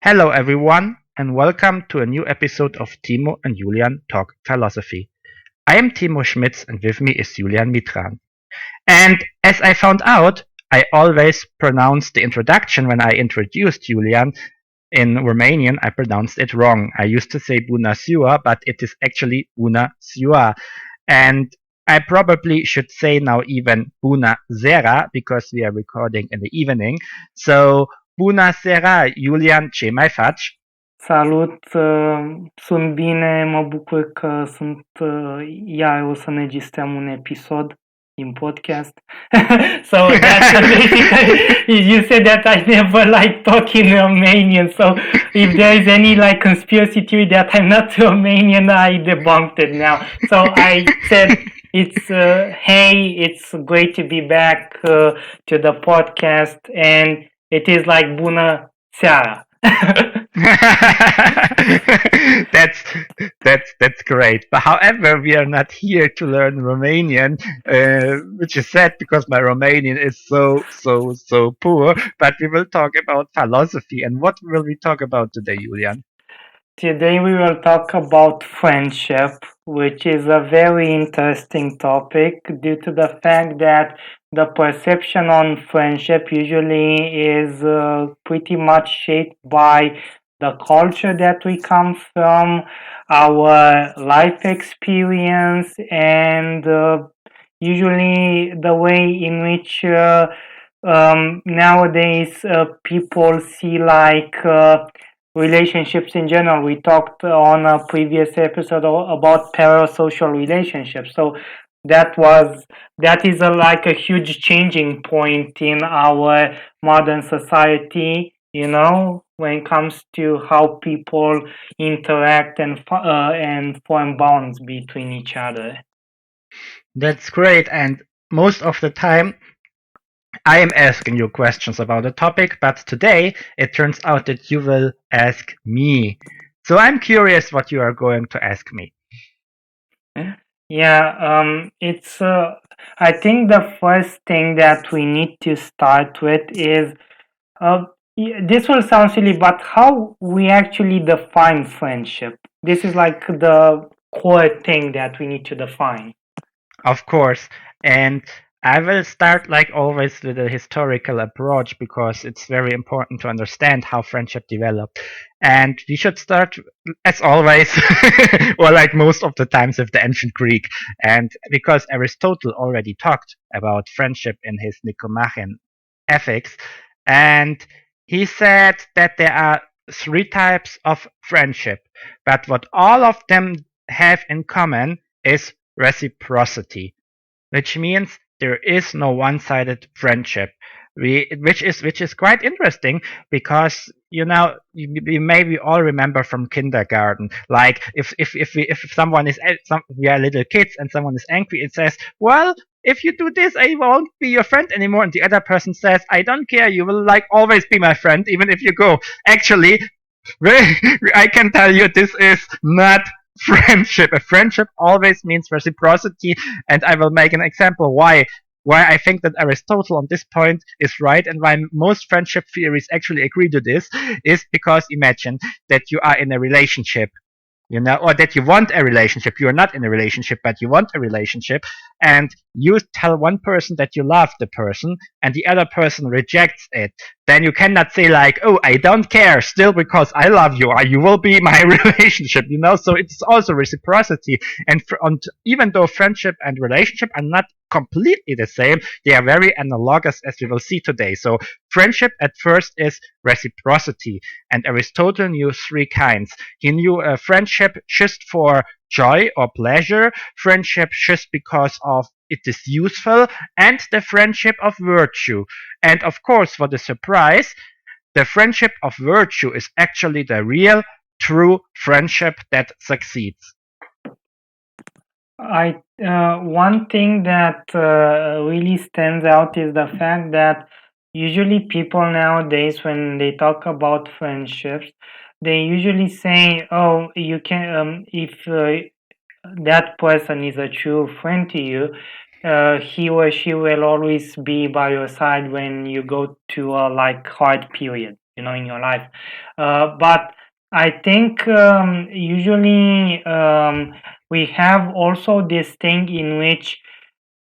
Hello, everyone, and welcome to a new episode of Timo and Julian Talk Philosophy. I am Timo Schmitz, and with me is Julian Mitran. And as I found out, I always pronounced the introduction when I introduced Julian in Romanian, I pronounced it wrong. I used to say Bună ziua, but it is actually Bună ziua. And I probably should say now even Bună seara because we are recording in the evening. So, Bună seara, Julian, ce mai faci? Salut, sunt bine, mă bucur că iar o să înregistrăm un episod in podcast. So that's basically, you said that I never like talking Romanian, so if there is any like conspiracy theory that I'm not Romanian, I debunked it now. So I said it's hey, it's great to be back to the podcast, and it is like bună seara. that's great. But however, we are not here to learn Romanian, which is sad because my Romanian is so poor. But we will talk about philosophy. And what will we talk about today, Julian? Today we will talk about friendship, which is a very interesting topic due to the fact that the perception on friendship usually is pretty much shaped by the culture that we come from, our life experience, and usually the way in which nowadays people see like relationships in general. We talked on a previous episode about parasocial relationships. So that is like a huge changing point in our modern society, when it comes to how people interact and form bonds between each other. That's great. And most of the time, I am asking you questions about the topic, but today it turns out that you will ask me. So I'm curious what you are going to ask me. Yeah, it's. I think the first thing that we need to start with is. This will sound silly, but how we actually define friendship. This is like the core thing that we need to define. Of course, and I will start like always with a historical approach because it's very important to understand how friendship developed. And we should start, as always, or like most of the times, with the ancient Greek. And because Aristotle already talked about friendship in his Nicomachean Ethics, and he said that there are three types of friendship, but what all of them have in common is reciprocity, which means there is no one-sided friendship. Which is quite interesting because you maybe all remember from kindergarten, like if someone is we are little kids and someone is angry, it says, well, if you do this, I won't be your friend anymore, and the other person says, I don't care, you will like always be my friend even if you go. Actually, I can tell you this is not friendship. A friendship always means reciprocity, and I will make an example why I think that Aristotle on this point is right, and why most friendship theories actually agree to this is because imagine that you are in a relationship, or that you want a relationship. You are not in a relationship, but you want a relationship, and you tell one person that you love the person, and the other person rejects it. Then you cannot say like, oh, I don't care still because I love you, or you will be my relationship, So it's also reciprocity. And even though friendship and relationship are not completely the same, they are very analogous, as we will see today. So friendship at first is reciprocity, and Aristotle knew three kinds. He knew a friendship just for joy or pleasure, friendship just because of it is useful, and the friendship of virtue. And of course, for the surprise, the friendship of virtue is actually the real, true friendship that succeeds. One thing that really stands out is the fact that usually people nowadays, when they talk about friendships, they usually say, "Oh, you can if that person is a true friend to you, he or she will always be by your side when you go to a like hard period." in your life. But I think usually we have also this thing in which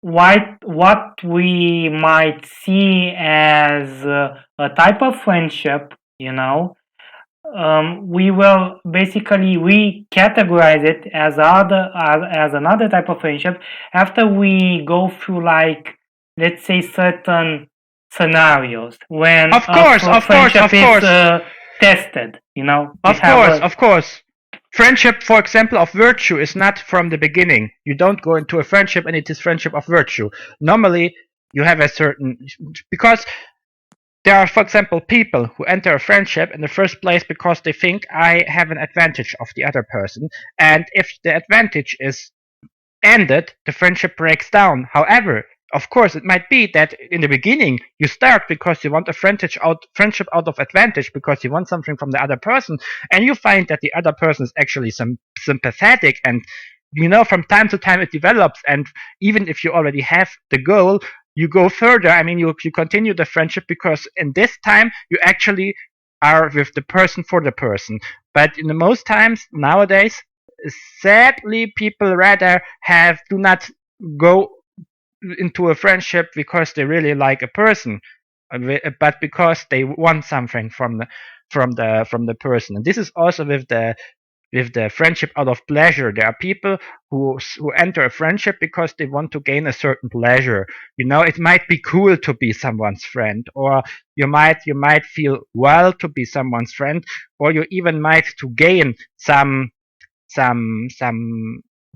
what we might see as a type of friendship, we categorize it as another type of friendship after we go through, like, let's say, certain scenarios when Of course, of course, friendship of is course. tested. We Of have course, a of course. Friendship, for example, of virtue is not from the beginning. You don't go into a friendship and it is friendship of virtue. Normally, you have a certain, because there are, for example, people who enter a friendship in the first place because they think I have an advantage of the other person, and if the advantage is ended, the friendship breaks down. However, of course, it might be that in the beginning you start because you want a friendship out of advantage because you want something from the other person, and you find that the other person is actually sympathetic, and from time to time it develops, and even if you already have the goal, you go further. I mean, you continue the friendship because in this time you actually are with the person for the person. But in the most times nowadays, sadly, people rather have do not go into a friendship because they really like a person, but because they want something from the person. And this is also with the friendship out of pleasure. There are people who enter a friendship because they want to gain a certain pleasure. It might be cool to be someone's friend, or you might feel well to be someone's friend, or you even might to gain some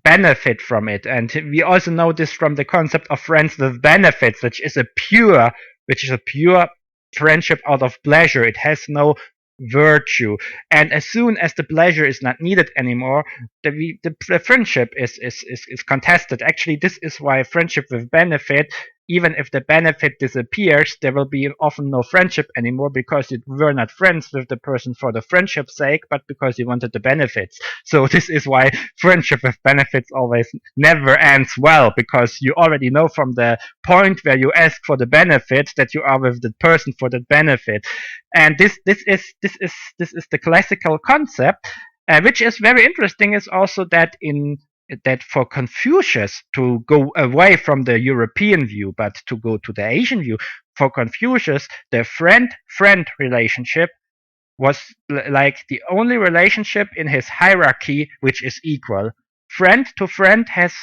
benefit from it. And we also know this from the concept of friends with benefits, which is a pure friendship out of pleasure. It has no virtue. And as soon as the pleasure is not needed anymore, the friendship is contested. Actually, this is why friendship with benefit, even if the benefit disappears, there will be often no friendship anymore, because you were not friends with the person for the friendship's sake, but because you wanted the benefits. So this is why friendship with benefits always never ends well, because you already know from the point where you ask for the benefit that you are with the person for that benefit. And this is the classical concept, which is very interesting. Is also that for Confucius to go away from the European view, but to go to the Asian view, for Confucius, the friend-friend relationship was like the only relationship in his hierarchy which is equal. Friend to friend has,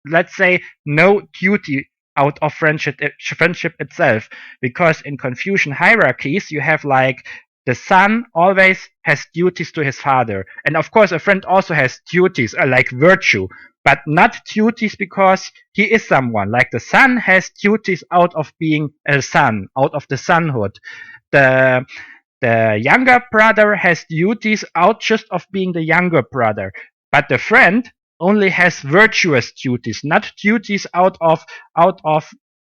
let's say, no duty out of friendship itself, because in Confucian hierarchies you have like the son always has duties to his father, and of course a friend also has duties, like virtue, but not duties because he is someone. Like the son has duties out of being a son, out of the sonhood. The the younger brother has duties out just of being the younger brother, but the friend only has virtuous duties, not duties out of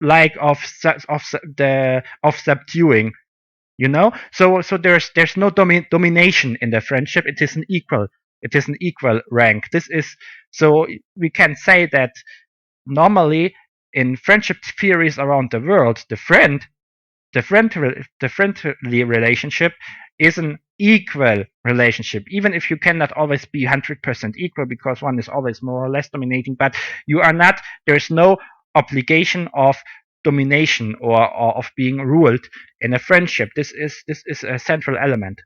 like of subduing. So there's no domination in the friendship. It is an equal rank. This is so we can say that normally in friendship theories around the world, the friendly relationship is an equal relationship, even if you cannot always be 100% equal, because one is always more or less dominating, but you are not there's no obligation of domination, or of being ruled in a friendship. This is a central element.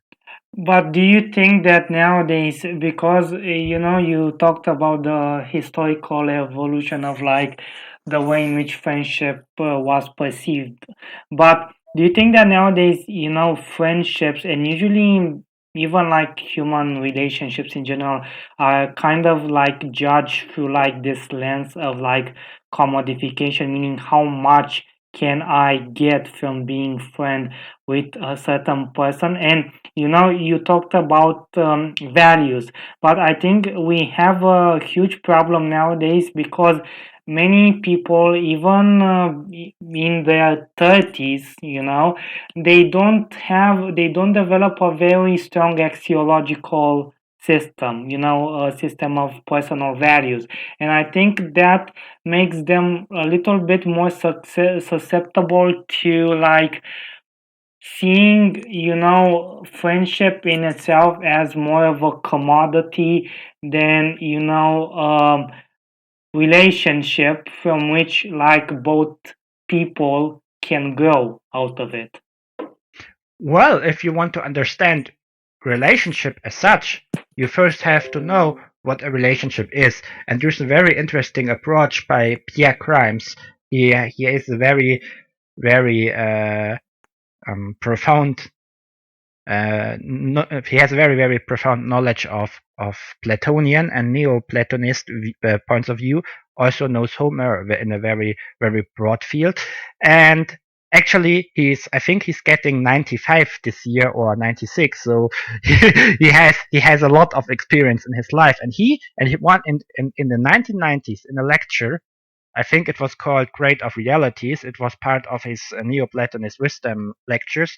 But do you think that nowadays, because you talked about the historical evolution of, like, the way in which friendship was perceived, but do you think that nowadays, friendships, and usually even like human relationships in general, are kind of like judged through like this lens of like commodification, meaning how much can I get from being friend with a certain person? And you talked about values, but I think we have a huge problem nowadays because many people, even in their 30s, they don't develop a very strong axiological system, a system of personal values. And I think that makes them a little bit more susceptible to, like, seeing, friendship in itself as more of a commodity than, relationship from which like both people can grow out of it. Well, if you want to understand relationship as such, you first have to know what a relationship is. And there's a very interesting approach by Pierre Grimes. He is a very profound he has a very profound knowledge of Platonian and Neoplatonist points of view. Also knows Homer in a very broad field, and actually I think he's getting 95 this year or 96. So he has a lot of experience in his life, and he won in the 1990s in a lecture. I think it was called Grade of Realities. It was part of his Neoplatonist wisdom lectures.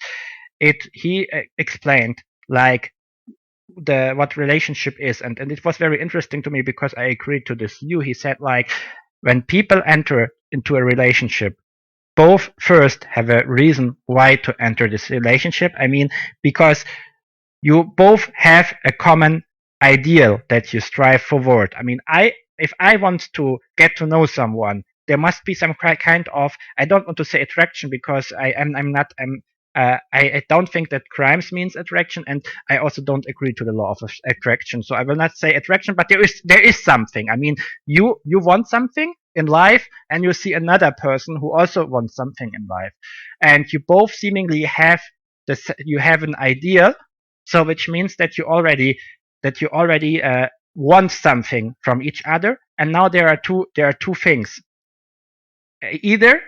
He explained like the what relationship is, and it was very interesting to me because I agreed to this view. He said like when people enter into a relationship, both first have a reason why to enter this relationship. I mean, because you both have a common ideal that you strive forward. I mean, if I want to get to know someone, there must be some kind of, I don't want to say attraction because I'm not I don't think that crimes means attraction, and I also don't agree to the law of attraction. So I will not say attraction, but there is something. I mean, you want something in life, and you see another person who also wants something in life, and you both seemingly have you have an ideal, so which means that you already want something from each other, and now there are two things. Either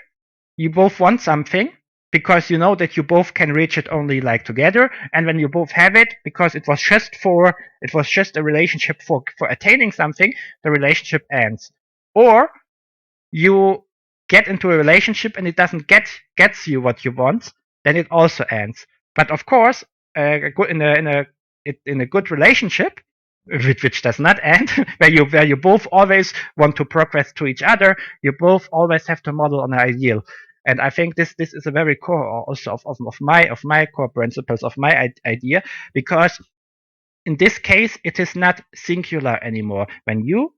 you both want something because you know that you both can reach it only like together, and when you both have it, because it was just a relationship for attaining something, the relationship ends. Or you get into a relationship and it doesn't gets you what you want, then it also ends. But of course, in a good relationship, which does not end, where you both always want to progress to each other, you both always have to model on an ideal. And I think this is a very core also of my core principles of my idea, because in this case it is not singular anymore. When you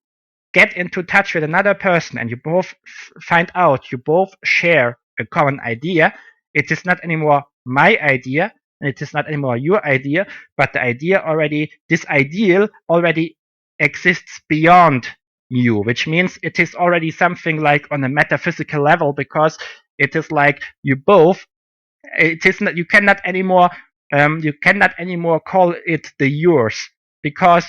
get into touch with another person and you both find out you both share a common idea, it is not anymore my idea and it is not anymore your idea, but this ideal already exists beyond you, which means it is already something like on a metaphysical level, because it is like you both, it is not, you cannot anymore call it the yours, because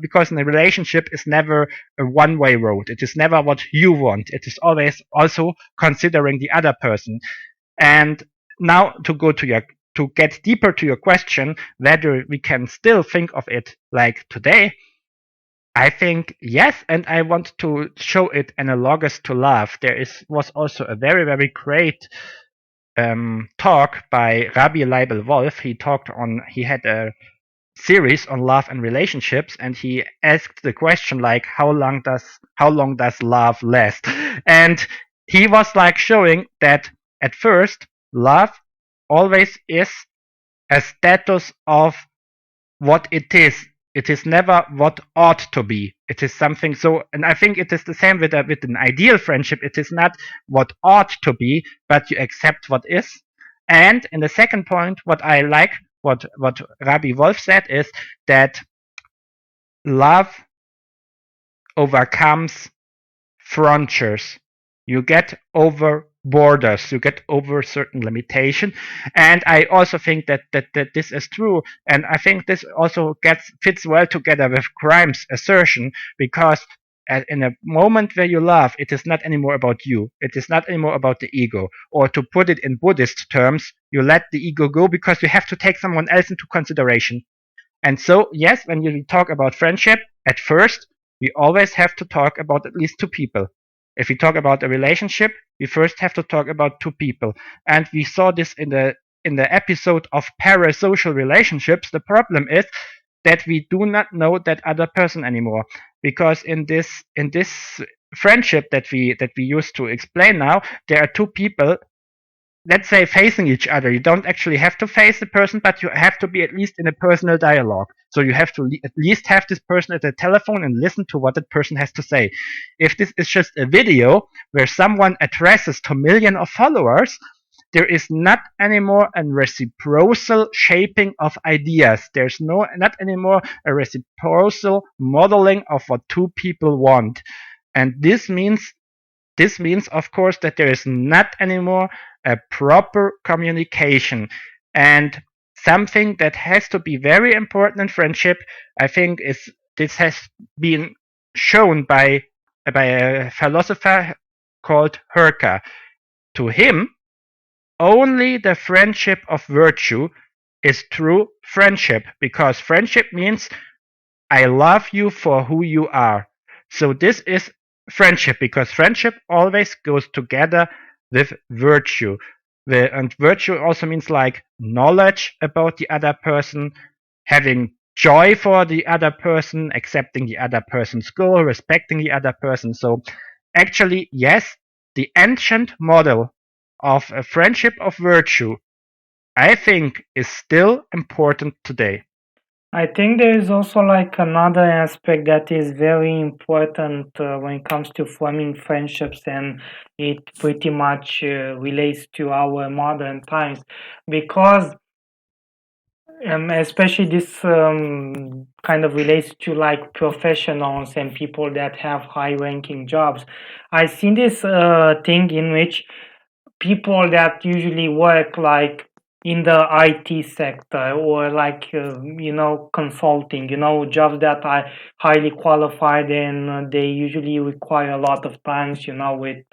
because in a relationship is never a one-way road. It is never what you want. It is always also considering the other person. And now to get deeper to your question, whether we can still think of it like today, I think yes, and I want to show it analogous to love. Was also a very great talk by Rabbi Leibel Wolf. He had a series on love and relationships, and he asked the question like, how long does love last? And he was like showing that at first love always is a status of what it is. It is never what ought to be. It is something so, and I think it is the same with an ideal friendship. It is not what ought to be, but you accept what is. And in the second point, what I like, what Rabbi Wolf said is that love overcomes frontiers. You get over borders. You get over certain limitation. And I also think that this is true. And I think this also fits well together with Grimes' assertion, because in a moment where you love, it is not anymore about you. It is not anymore about the ego. Or to put it in Buddhist terms, you let the ego go because you have to take someone else into consideration. And so, yes, when you talk about friendship, at first, we always have to talk about at least two people. If we talk about a relationship, we first have to talk about two people. And we saw this in the episode of parasocial relationships. The problem is that we do not know that other person anymore. Because in this friendship that we used to explain now, there are two people let's say facing each other. You don't actually have to face the person, but you have to be at least in a personal dialogue. So you have to at least have this person at the telephone and listen to what that person has to say. If this is just a video where someone addresses to millions of followers, there is not anymore a reciprocal shaping of ideas. There's not anymore a reciprocal modeling of what two people want. And this means, of course, that there is not anymore a proper communication. And something that has to be very important in friendship, I think, is this has been shown by a philosopher called Herka. To him, only the friendship of virtue is true friendship, because friendship means I love you for who you are. So this is friendship, because friendship always goes together with virtue. And virtue also means like knowledge about the other person, having joy for the other person, accepting the other person's goal, respecting the other person. So actually, yes, the ancient model of a friendship of virtue, I think, is still important today. I think there is also like another aspect that is very important when it comes to forming friendships, and it pretty much relates to our modern times, because especially this kind of relates to like professionals and people that have high ranking jobs. I see this thing in which people that usually work like in the IT sector, or like consulting, jobs that are highly qualified, and they usually require a lot of times, with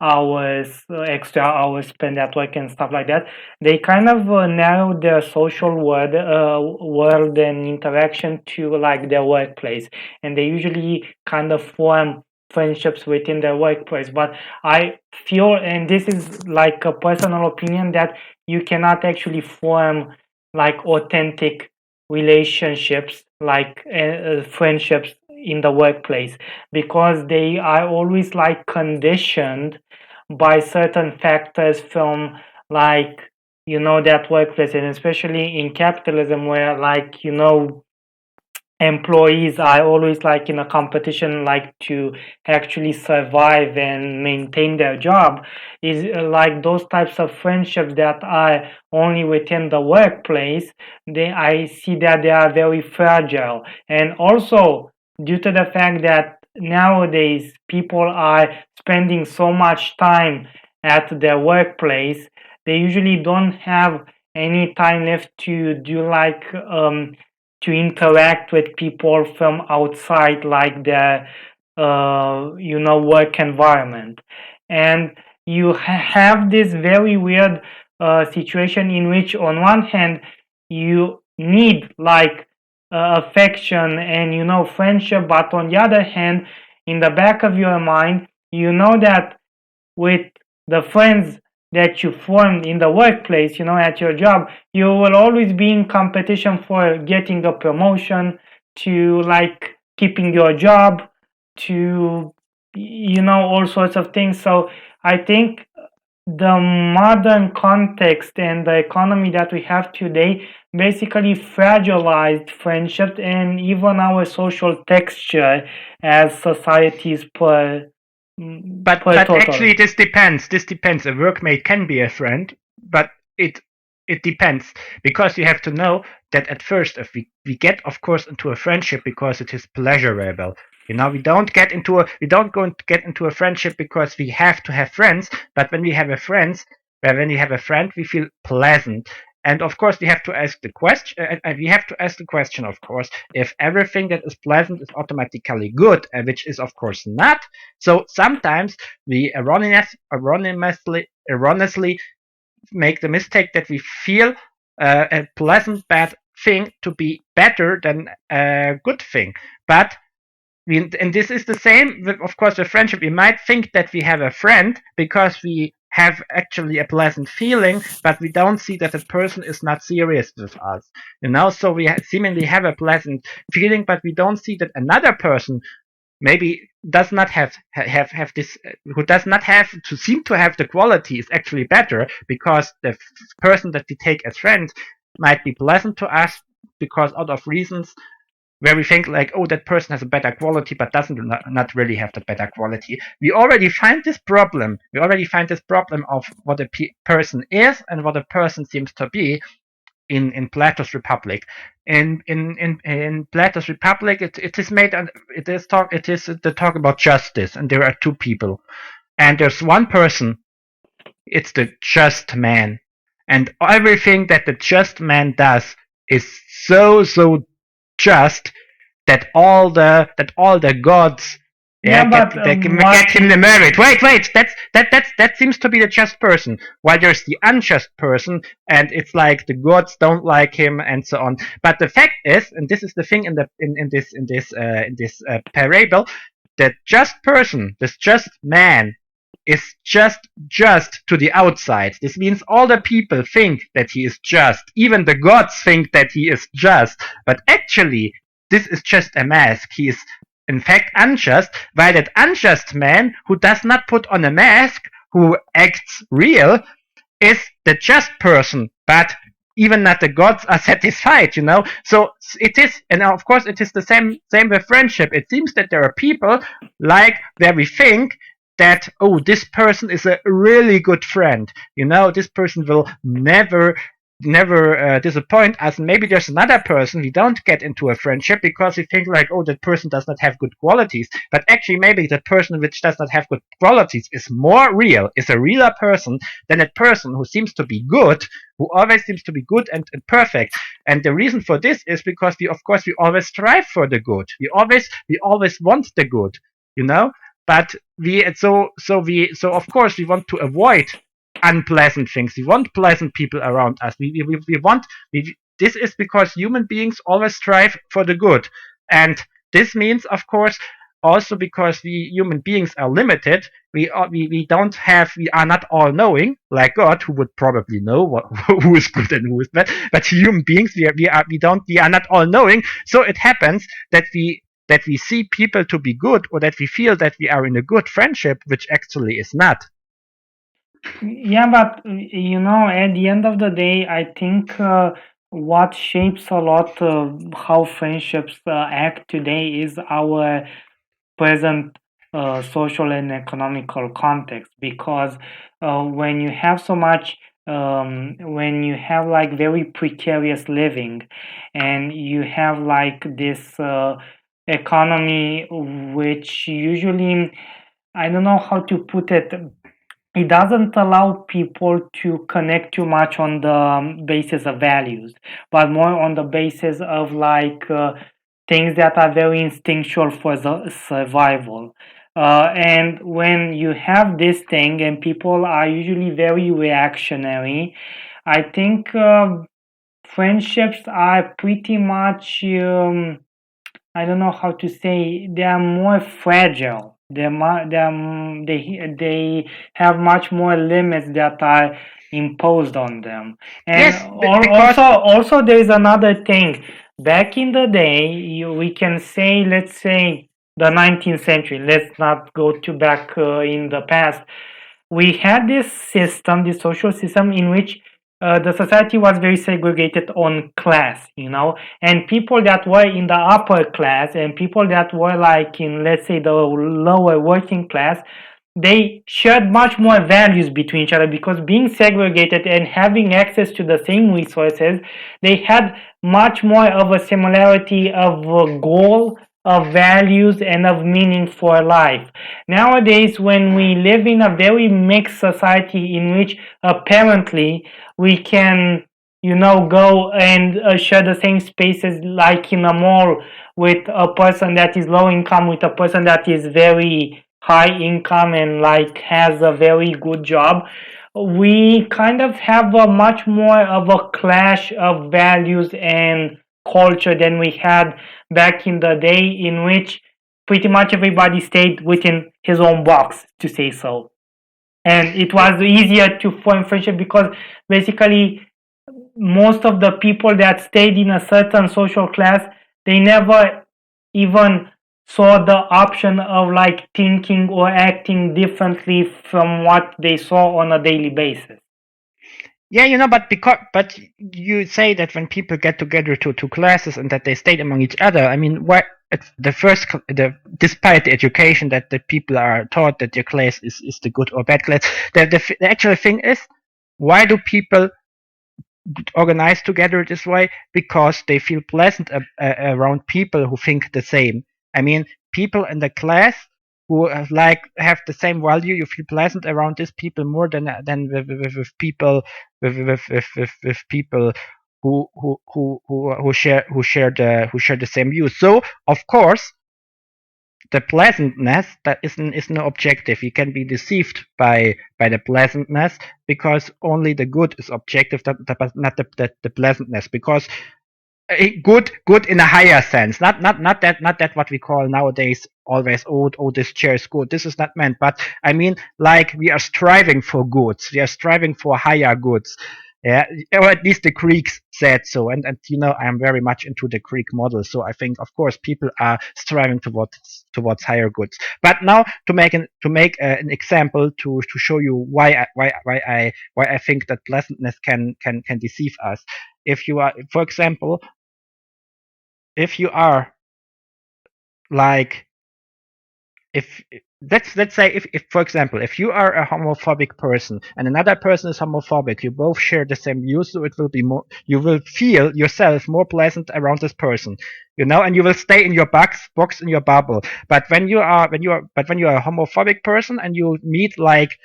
hours, extra hours spent at work and stuff like that. They kind of narrow their social world and interaction to like their workplace, and they usually kind of form friendships within their workplace. But I feel, and this is like a personal opinion, that you cannot actually form like authentic relationships, like friendships in the workplace, because they are always like conditioned by certain factors from like that workplace. And especially in capitalism, where like employees are always like in a competition, like to actually survive and maintain their job, is like those types of friendships that are only within the workplace, I see that they are very fragile. And also, due to the fact that nowadays people are spending so much time at their workplace, they usually don't have any time left to do like to interact with people from outside, like the work environment. And you have this very weird situation in which on one hand you need like affection and friendship, but on the other hand, in the back of your mind, you know that with the friends that you formed in the workplace, at your job, you will always be in competition for getting a promotion, to like keeping your job, to all sorts of things. So I think the modern context and the economy that we have today basically fragilized friendship and even our social texture as societies But per total. actually, this depends. This depends. A workmate can be a friend, but it depends, because you have to know that at first, if we get, of course, into a friendship because it is pleasurable. We don't go to get into a friendship because we have to have friends. But when we have a friend, we feel pleasant. And of course, we have to ask the question. We have to ask the question, of course, if everything that is pleasant is automatically good, which is, of course, not. So sometimes we erroneously make the mistake that we feel a pleasant bad thing to be better than a good thing. But and this is the same with, of course, with friendship. We might think that we have a friend because we have actually a pleasant feeling, but we don't see that the person is not serious with us. So we seemingly have a pleasant feeling, but we don't see that another person maybe does not have this, who does not have to seem to have the quality, is actually better, because the person that we take as friend might be pleasant to us because out of reasons where we think like, oh, that person has a better quality, but doesn't not really have the better quality. We already find this problem. We already find this problem of what a person is and what a person seems to be in Plato's Republic. In Plato's Republic, it is made, it is the talk about justice, and there are two people, and there's one person. It's the just man, and everything that the just man does is so just that all the gods, Yeah, but get him the merit. Wait, that seems to be the just person, while there's the unjust person, and it's like the gods don't like him and so on. But the fact is, and this is the thing in this parable, that just person, this just man, is just to the outside. This means all the people think that he is just. Even the gods think that he is just. But actually, this is just a mask. He is in fact unjust, while that unjust man who does not put on a mask, who acts real, is the just person. But even not the gods are satisfied, So it is, and of course it is the same with friendship. It seems that there are people like where we think that, oh, this person is a really good friend. This person will never disappoint us. And maybe there's another person we don't get into a friendship because we think like, oh, that person does not have good qualities. But actually, maybe the person which does not have good qualities is more real, is a realer person than that person who seems to be good, who always seems to be good and perfect. And the reason for this is because we always strive for the good. We always want the good, But so of course we want to avoid unpleasant things. We want pleasant people around us. This is because human beings always strive for the good. And this means, of course, also because we human beings are limited, we are not all knowing, like God, who would probably know who is good and who is bad. But human beings, we are not all knowing. So it happens that we see people to be good, or that we feel that we are in a good friendship, which actually is not. Yeah, but at the end of the day, I think what shapes a lot how friendships act today is our present social and economical context. Because when you have so much, when you have like very precarious living, and you have like this economy, which usually, I don't know how to put it, it doesn't allow people to connect too much on the basis of values, but more on the basis of like things that are very instinctual for the survival. And when you have this thing and people are usually very reactionary, I think friendships are pretty much, I don't know how to say, they are more fragile. They have much more limits that are imposed on them. And Yes, because also there is another thing. Back in the day, we can say, let's say the 19th century. Let's not go too back in the past. We had this system, this social system, in which the society was very segregated on class, and people that were in the upper class and people that were like in, let's say, the lower working class, they shared much more values between each other, because being segregated and having access to the same resources, they had much more of a similarity of a goal, of values, and of meaning for life. Nowadays, when we live in a very mixed society in which apparently we can, go and share the same spaces like in a mall with a person that is low income with a person that is very high income and like has a very good job, we kind of have a much more of a clash of values and culture than we had back in the day, in which pretty much everybody stayed within his own box, to say so. And it was easier to form friendship because basically most of the people that stayed in a certain social class, they never even saw the option of like thinking or acting differently from what they saw on a daily basis. Yeah, but you say that when people get together to classes and that they stay among each other. I mean, what despite the education that the people are taught that your class is the good or bad class, the actual thing is, why do people organize together this way? Because they feel pleasant around people who think the same. I mean, people in the class who have the same value, you feel pleasant around these people more than with people with people who share the same views. So of course the pleasantness that is no objective. You can be deceived by the pleasantness, because only the good is objective, not the pleasantness. Because good in a higher sense, not that what we call nowadays always, oh, this chair is good. This is not meant, but I mean, like, we are striving for goods, we are striving for higher goods. Yeah, or at least the Greeks said so, and I am very much into the Greek model, so I think, of course, people are striving towards higher goods. But now, to make an example, to show you why I think that pleasantness can deceive us. If you are, for example, if you are like, if let's say, if for example, if you are a homophobic person and another person is homophobic, you both share the same views, so it will be more, you will feel yourself more pleasant around this person, and you will stay in your box in your bubble. But when you are a homophobic person and you meet like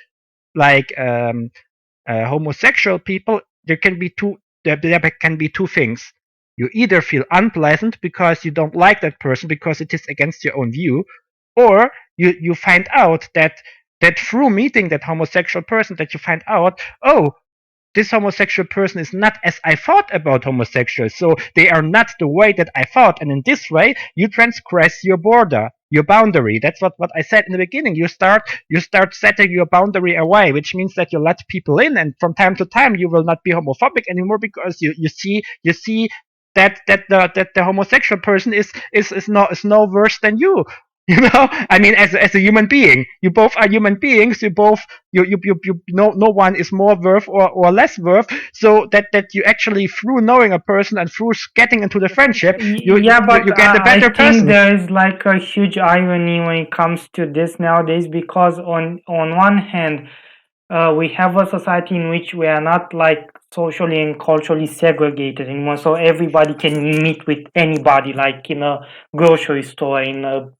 homosexual people, there can be two things. You either feel unpleasant because you don't like that person because it is against your own view, or you find out that through meeting that homosexual person, that you find out, oh, this homosexual person is not as I thought about homosexuals. So they are not the way that I thought. And in this way, you transgress your border, your boundary. That's what I said in the beginning. You start setting your boundary away, which means that you let people in, and from time to time you will not be homophobic anymore, because you see that the homosexual person is no worse than you. I mean, as a human being, you both are human beings. You both, no one is more worth or less worth. So that you actually, through knowing a person and through getting into the friendship, you Yeah, but you get a I better think person. there is like a huge irony when it comes to this nowadays, because on one hand, we have a society in which we are not like socially and culturally segregated anymore, so everybody can meet with anybody, like in a grocery store, in a,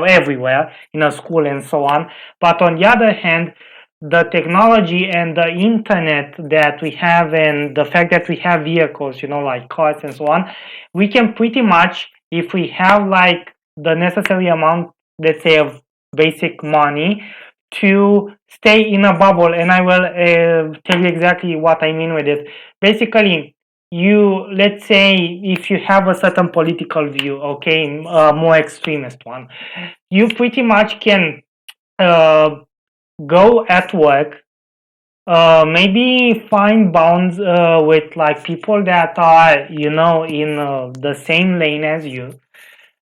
everywhere, in a school and so on. But on the other hand, the technology and the internet that we have, and the fact that we have vehicles, like cars and so on, we can pretty much, if we have like the necessary amount, let's say, of basic money, to stay in a bubble. And I will tell you exactly what I mean with it. Basically, let's say, if you have a certain political view, okay, a more extremist one, you pretty much can uh, go at work, maybe find bonds with like people that are, in the same lane as you.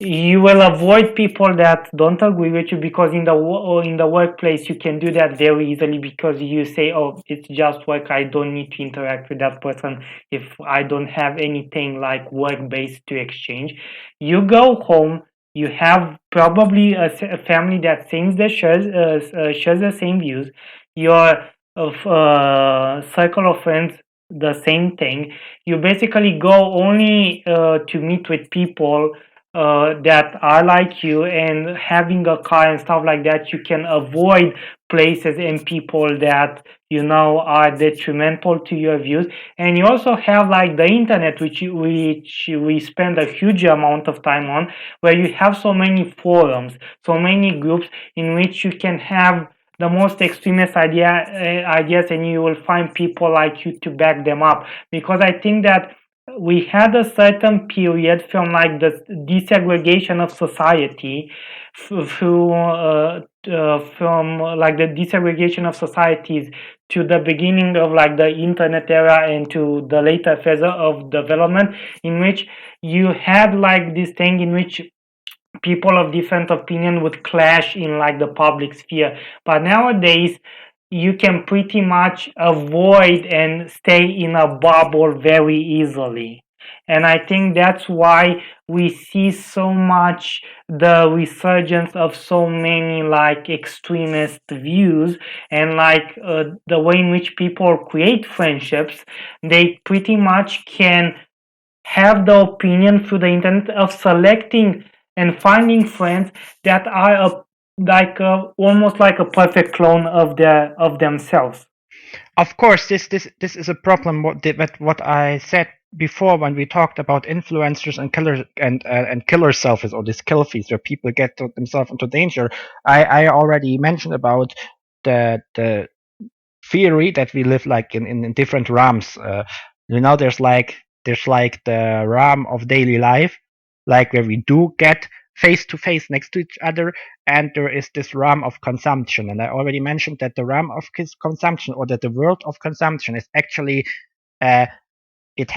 You will avoid people that don't agree with you, because in the workplace you can do that very easily, because you say, oh, it's just work, I don't need to interact with that person if I don't have anything like work based to exchange. You go home, you have probably a family that shares the same views. Your circle of friends, the same thing. You basically go only to meet with people that are like you, and having a car and stuff like that, you can avoid places and people that are detrimental to your views. And you also have like the internet, which we spend a huge amount of time on, where you have so many forums, so many groups in which you can have the most extremist ideas, and you will find people like you to back them up. Because I think that we had a certain period from like the desegregation of society, from like the desegregation of societies, to the beginning of like the internet era, and to the later phase of development, in which you had like this thing in which people of different opinion would clash in like the public sphere. But nowadays, you can pretty much avoid and stay in a bubble very easily. And I think that's why we see so much the resurgence of so many like extremist views, and like the way in which people create friendships. They pretty much can have the opinion through the internet of selecting and finding friends that are almost like a perfect clone of themselves. Of course, this is a problem. What I said before when we talked about influencers and killer selfies, or these kilfies where people get themselves into danger. I already mentioned about the theory that we live like in different realms. There's like the realm of daily life, like where we do get face to face next to each other, and there is this realm of consumption. And I already mentioned that the realm of consumption, or that the world of consumption, is actually uh, it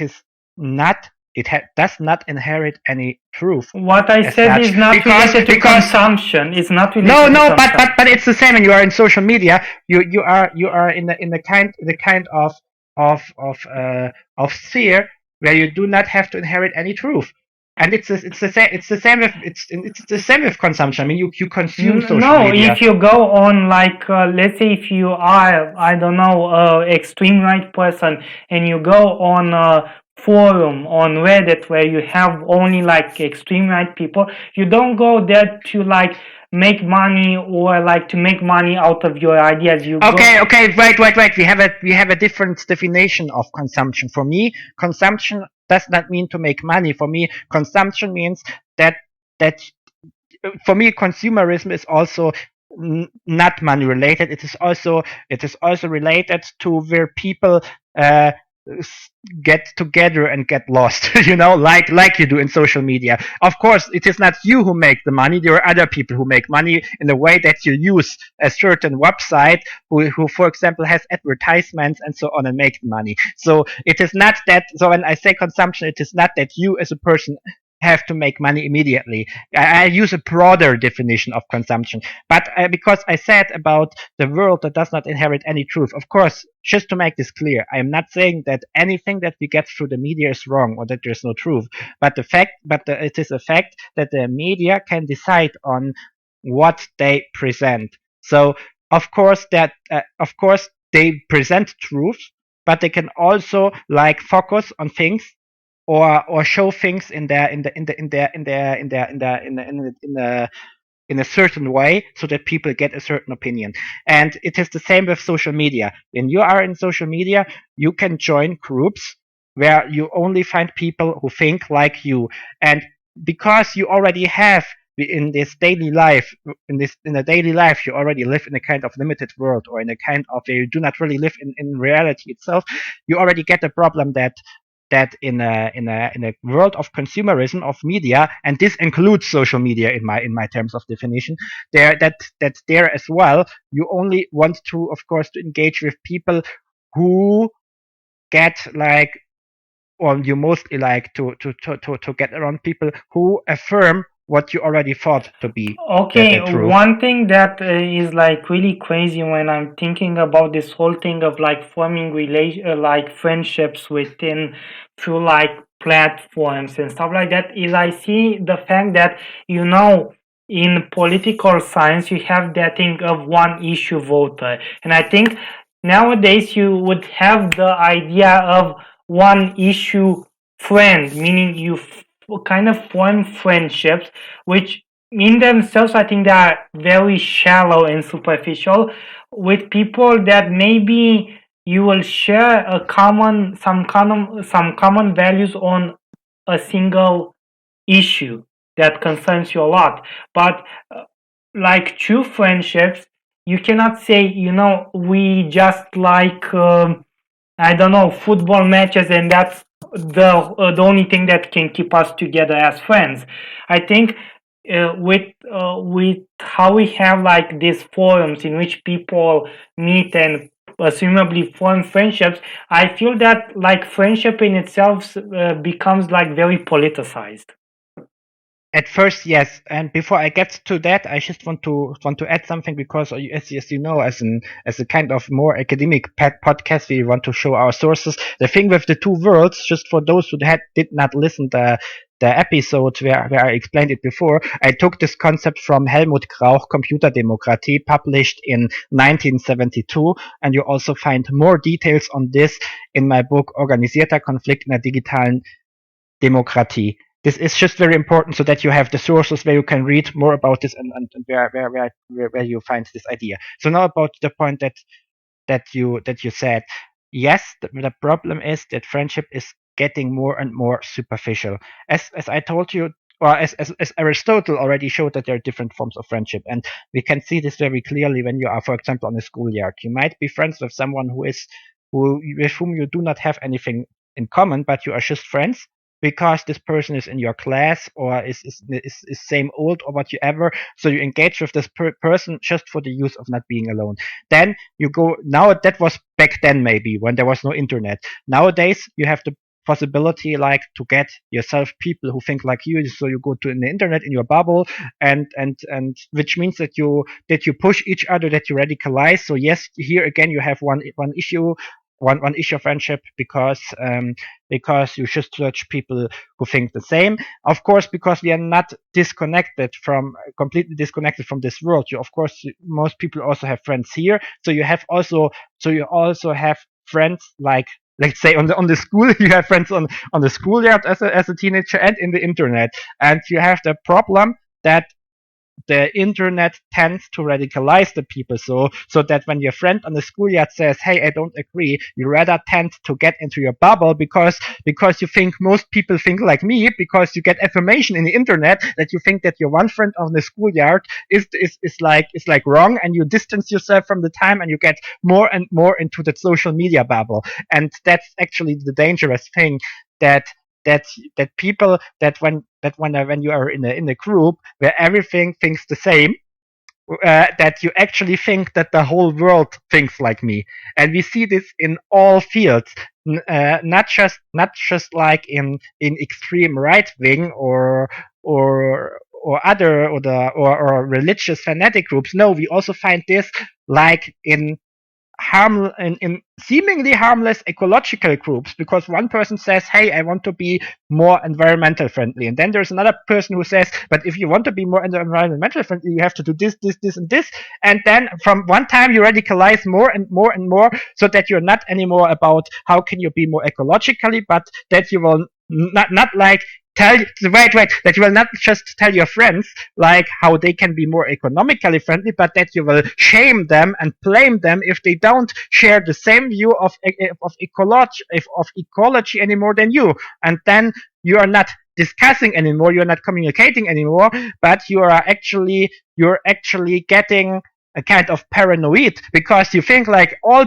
is not does not inherit any truth What I as said such, is not related to because consumption. It's not related no, to no, consumption. but it's the same. When you are in social media, you are in the kind of sphere where you do not have to inherit any truth, and it's the same with consumption. I mean, you consume social No, media. if you go on like let's say if you are, I don't know, extreme right person, and you go on a forum on Reddit where you have only like extreme right people, you don't go there to like make money, or like to make money out of your ideas. You go. Okay, wait. We have a different definition of consumption. For me, consumption does not mean to make money. For me, consumption means that that for me, consumerism is also not money related. It is also related to where people uh, get together and get lost. Like you do in social media. Of course, it is not you who make the money. There are other people who make money in the way that you use a certain website, who for example has advertisements and so on, and make money. So it is not that. So when I say consumption, it is not that you as a person have to make money immediately. I use a broader definition of consumption. But because I said about the world that does not inherit any truth, of course, just to make this clear, I am not saying that anything that we get through the media is wrong, or that there's no truth. It is a fact that the media can decide on what they present. So of course they present truth, but they can also like focus on things, or show things in a certain way, so that people get a certain opinion. And it is the same with social media. When you are in social media, you can join groups where you only find people who think like you. And because you already have in this daily life in a daily life, you already live in a kind of limited world, or in a kind of where you do not really live in reality itself. You already get the problem that in a world of consumerism of media, and this includes social media in my terms of definition, there as well, you only want to, of course, to engage with people who get like, or you mostly like to get around people who affirm what you already thought to be the Okay, truth. one thing that is like really crazy when I'm thinking about this whole thing of like forming like friendships within through like platforms and stuff like that is I see the fact that in political science you have that thing of one issue voter, and I think nowadays you would have the idea of one issue friend, meaning you kind of form friendships which in themselves, I think they are very shallow and superficial with people that maybe you will share some common values on a single issue that concerns you a lot. But like true friendships, you cannot say, we just like I don't know, football matches, and that's the only thing that can keep us together as friends. I think with how we have like these forums in which people meet and presumably form friendships, I feel that like friendship in itself becomes like very politicized. At first, yes, and before I get to that, I just want to add something because, as you know, as a kind of more academic podcast, we want to show our sources. The thing with the two worlds, just for those who did not listen the episode where I explained it before, I took this concept from Helmut Krauch, Computerdemokratie, published in 1972, and you also find more details on this in my book Organisierter Konflikt in der digitalen Demokratie. This is just very important so that you have the sources where you can read more about this and where you find this idea. So now about the point that you said. Yes, the problem is that friendship is getting more and more superficial. As I told you, or as Aristotle already showed that there are different forms of friendship, and we can see this very clearly when you are, for example, on a schoolyard. You might be friends with someone who with whom you do not have anything in common, but you are just friends because this person is in your class or is same old or whatever. So you engage with this person just for the use of not being alone. Then you go now. That was back then, maybe when there was no internet. Nowadays you have the possibility like to get yourself people who think like you, so you go to the internet in your bubble, and which means that you push each other, that you radicalize. So yes, here again you have one issue, one issue of friendship, because you just search people who think the same. Of course, because we are not completely disconnected from this world. You, of course, most people also have friends here. So you also have friends like, let's say, on the school. You have friends on the schoolyard as a teenager and in the internet, and you have the problem that the internet tends to radicalize the people, so that when your friend on the schoolyard says, hey, I don't agree, you rather tend to get into your bubble because you think most people think like me, because you get affirmation in the internet that you think that your one friend on the schoolyard is like wrong, and you distance yourself from the time, and you get more and more into the social media bubble. And that's actually the dangerous thing, that that that people, when you are in a group where everything thinks the same, that you actually think that the whole world thinks like me. And we see this in all fields, not just like in extreme right wing or other or religious fanatic groups. No, we also find this like in seemingly harmless ecological groups, because one person says, hey, I want to be more environmental friendly, and then there's another person who says, but if you want to be more environmental friendly, you have to do this and this. And then from one time you radicalize more and more and more, so that you're not anymore about how can you be more ecologically, but that you will not like tell wait that you will not just tell your friends like how they can be more economically friendly, but that you will shame them and blame them if they don't share the same view of ecology anymore than you. And then you are not discussing anymore, you're not communicating anymore, but you're actually getting a kind of paranoid, because you think like all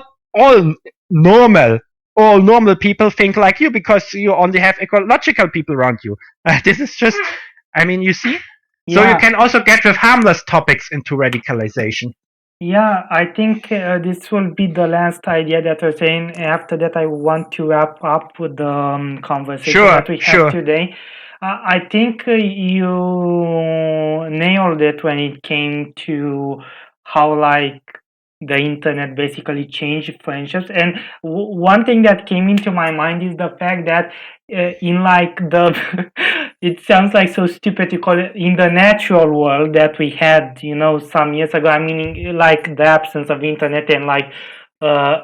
normal all normal people think like you, because you only have ecological people around you. This is just, I mean, you see? So you Yeah, can also get with harmless topics into radicalization. yeah, I think this will be the last idea that we're saying. After that, I want to wrap up with the conversation Sure, that we had sure. today. I think you nailed it when it came to how, like, the internet basically changed friendships. And one thing that came into my mind is the fact that in like the it sounds like so stupid to call it, in the natural world that we had, some years ago, I mean, like the absence of internet and like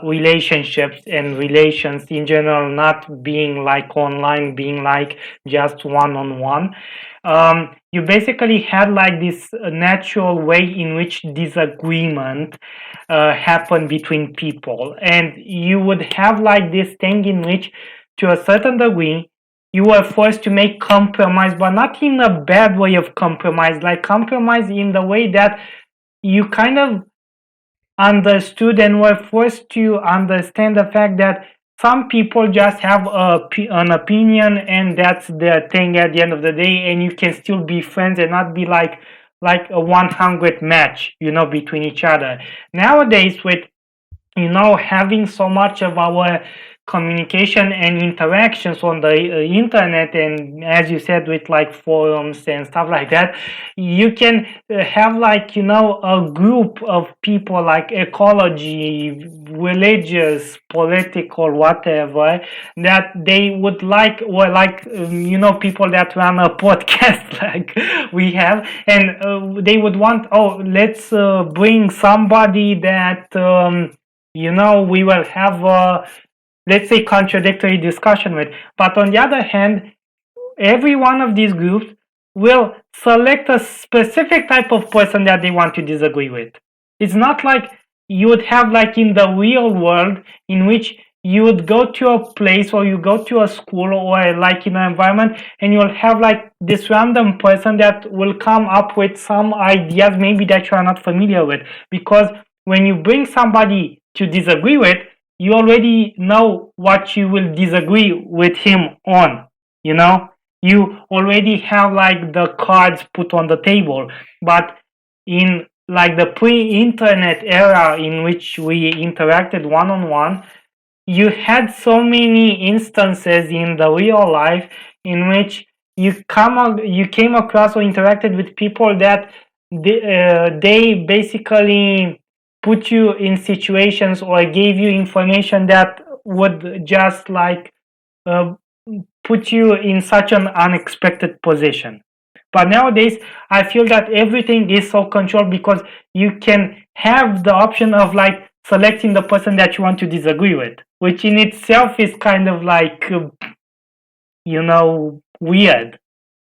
relationships and relations in general not being like online, being like just one-on-one. You basically had like this natural way in which disagreement happened between people, and you would have like this thing in which, to a certain degree, you were forced to make compromise, but not in a bad way of compromise, like compromise in the way that you kind of understood and were forced to understand the fact that some people just have an opinion, and that's their thing at the end of the day, and you can still be friends and not be like a 100 match, between each other. Nowadays, with having so much of our communication and interactions on the internet, and as you said, with like forums and stuff like that, you can have like, a group of people like ecology, religious, political, whatever, that they would like, or like, people that run a podcast like we have, and they would want, oh, let's bring somebody that we will have a, let's say, contradictory discussion with. But on the other hand, every one of these groups will select a specific type of person that they want to disagree with. It's not like you would have like in the real world, in which you would go to a place, or you go to a school, or like in an environment, and you'll have like this random person that will come up with some ideas maybe that you are not familiar with. Because when you bring somebody to disagree with, you already know what you will disagree with him on, you already have like the cards put on the table. But in like the pre-internet era, in which we interacted one-on-one, you had so many instances in the real life in which you came across or interacted with people that they basically put you in situations, or gave you information that would just like uh, put you in such an unexpected position. But nowadays, I feel that everything is so controlled, because you can have the option of like selecting the person that you want to disagree with, which in itself is kind of like, weird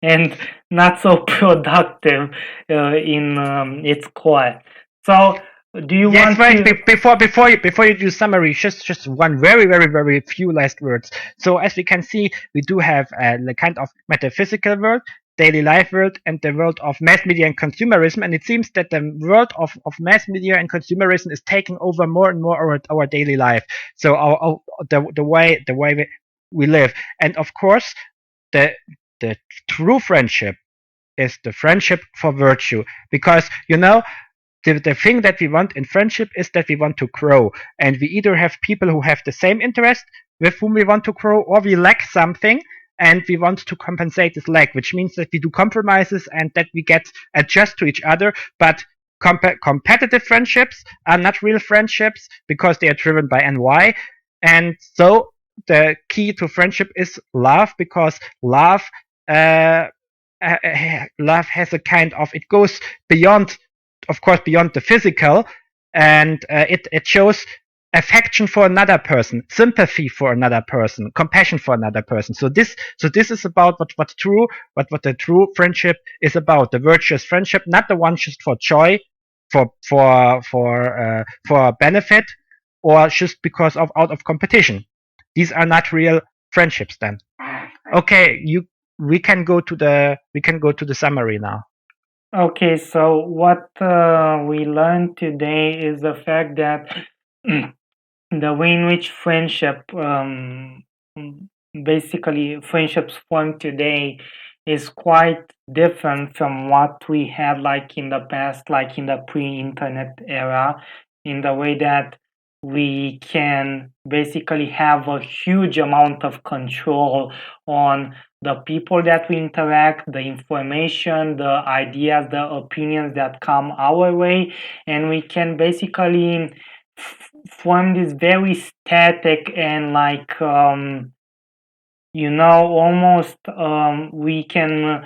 and not so productive in its core. So, do you Yes, want right. to? Before you do summary, just one very very few last words. So as we can see, we do have the kind of metaphysical world, daily life world, and the world of mass media and consumerism. And it seems that the world of mass media and consumerism is taking over more and more our daily life. So the way we live, and of course the the true friendship is the friendship for virtue, because the thing that we want in friendship is that we want to grow, and we either have people who have the same interest with whom we want to grow, or we lack something and we want to compensate this lack, which means that we do compromises and that we get adjust to each other. But competitive friendships are not real friendships, because they are driven by NY. And so the key to friendship is love, because uh, love has a kind of, it goes beyond, of course, beyond the physical, and it shows affection for another person, sympathy for another person, compassion for another person. So this is about what the true friendship is about, the virtuous friendship, not the one just for joy, for benefit, or just because of out of competition. These are not real friendships then. Okay, we can go to the summary now. Okay, so what we learned today is the fact that the way in which basically friendships form today, is quite different from what we had like in the past, like in the pre-internet era, in the way that we can basically have a huge amount of control on the people that we interact, the information, the ideas, the opinions that come our way, and we can basically form this very static and like almost we can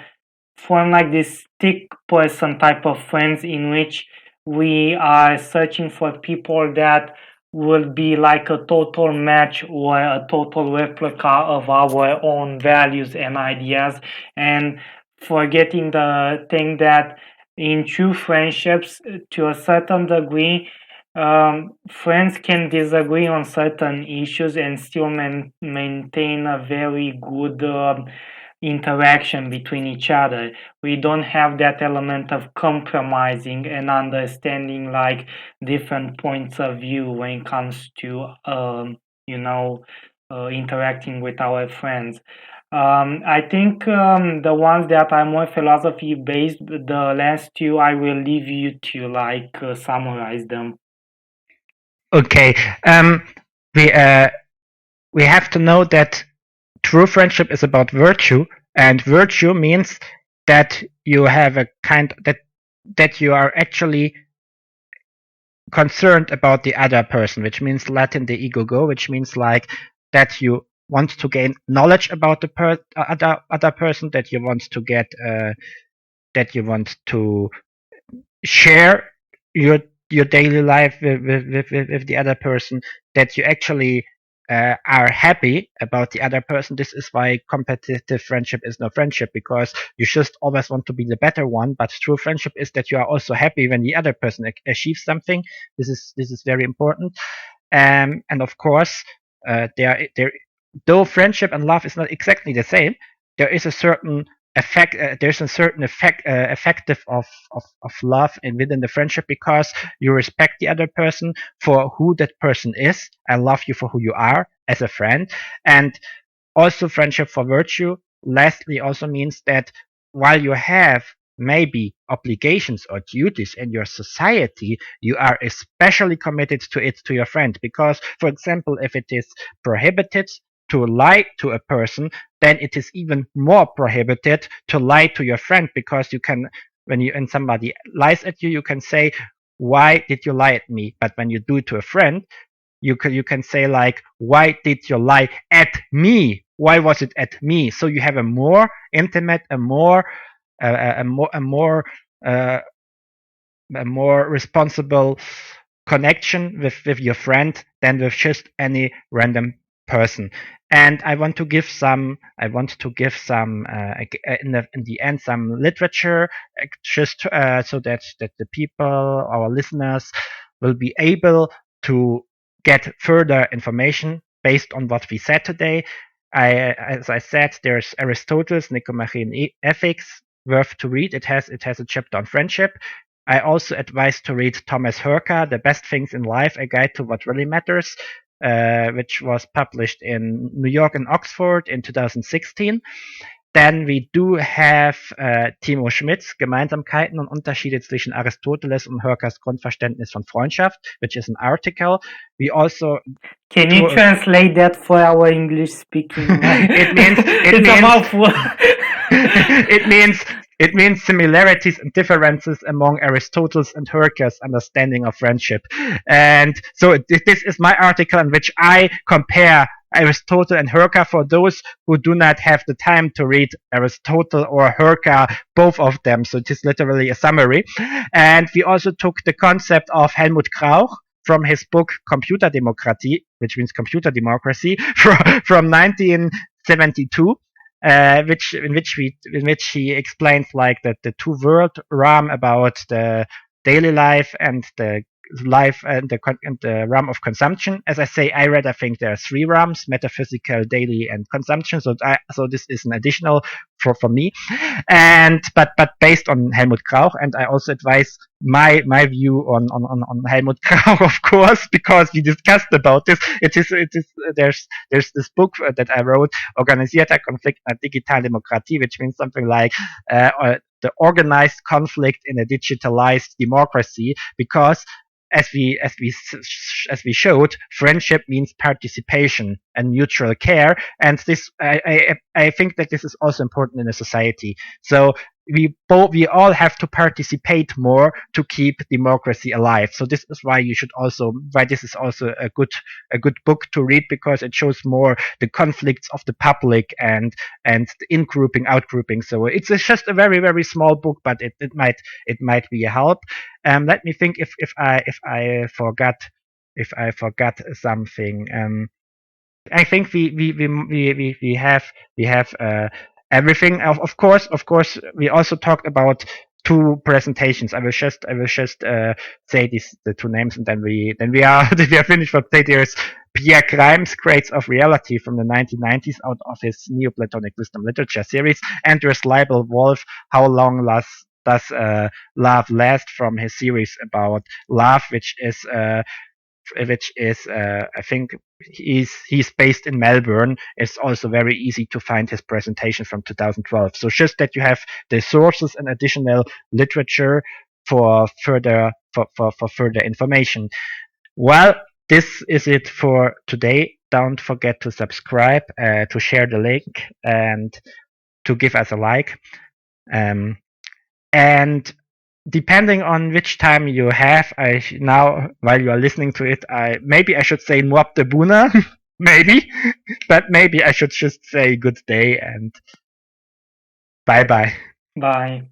form like this stick person type of friends, in which we are searching for people that will be like a total match or a total replica of our own values and ideas, and forgetting the thing that in true friendships, to a certain degree, friends can disagree on certain issues and still maintain a very good interaction between each other. We don't have that element of compromising and understanding like different points of view when it comes to interacting with our friends. I think the ones that are more philosophy based, the last two, I will leave you to like summarize them. Okay. We we have to know that true friendship is about virtue, and virtue means that you have a kind that you are actually concerned about the other person, which means Latin the ego go, which means like that you want to gain knowledge about the other person, that you want to get that you want to share your your daily life with the other person, that you actually are happy about the other person. This is why competitive friendship is no friendship, because you just always want to be the better one. But true friendship is that you are also happy when the other person achieves something. This is very important. And of course, there though friendship and love is not exactly the same, there is a certain effect. There's a certain effective of love and within the friendship, because you respect the other person for who that person is and love you for who you are as a friend. And also friendship for virtue lastly also means that while you have maybe obligations or duties in your society, you are especially committed to it to your friend. Because, for example, if it is prohibited to lie to a person, then it is even more prohibited to lie to your friend, because you can, when somebody lies at you, you can say, why did you lie at me? But when you do it to a friend, you can say like, why did you lie at me? Why was it at me? So you have a more intimate, uh, a more responsible connection with your friend than with just any random person. And I want to give some in the end some literature, just so that the people, our listeners, will be able to get further information based on what we said today. As I said, there's Aristotle's Nicomachean Ethics, worth to read. It has a chapter on friendship. I also advise to read Thomas Herka, The Best Things in Life, A Guide to What Really Matters, which was published in New York and Oxford in 2016. Then we do have Timo Schmidt's Gemeinsamkeiten und Unterschiede zwischen Aristoteles und Herkers Grundverständnis von Freundschaft, which is an article. We also Can you translate that for our English speaking? It's a mouthful. It means similarities and differences among Aristotle's and Herker's understanding of friendship. And so this is my article in which I compare Aristotle and Herker for those who do not have the time to read Aristotle or Herker, both of them. So it is literally a summary. And we also took the concept of Helmut Krauch from his book Computer Demokratie, which means computer democracy, from 1972. In which he explains like that the two world realm about the daily life and the life and the realm of consumption. As I say, I think there are three realms: metaphysical, daily, and consumption. So this is an additional for me, and but based on Helmut Krauch. And I also advise my view on Helmut Krauch, of course, because we discussed about this. It is there's this book that I wrote, Organisierter Konflikt in einer digitalen Demokratie, which means something like the organized conflict in a digitalized democracy, because as we showed, friendship means participation and mutual care, and this I think that this is also important in a society. So we all have to participate more to keep democracy alive. So this is why this is also a good book to read, because it shows more the conflicts of the public and the in-grouping, out-grouping. So it's just a very, very small book, but it might be a help. Let me think if I forgot something. I think we have everything. Of course, we also talked about two presentations. I will just say the two names, and then we are we are finished for today. There's Pierre Grimes' Grades of Reality from the 1990s, out of his Neoplatonic Wisdom Literature series, and there's Leibel Wolf, How Long Does Love Last, from his series about love, which is I think he's based in Melbourne. It's also very easy to find his presentation from 2012. So just that you have the sources and additional literature for further information. Well, this is it for today. don't forget to subscribe, to share the link, and to give us a like. And depending on which time you have, now while you are listening to it, maybe I should say Muab de Buna, maybe, but maybe I should just say good day and bye bye. Bye.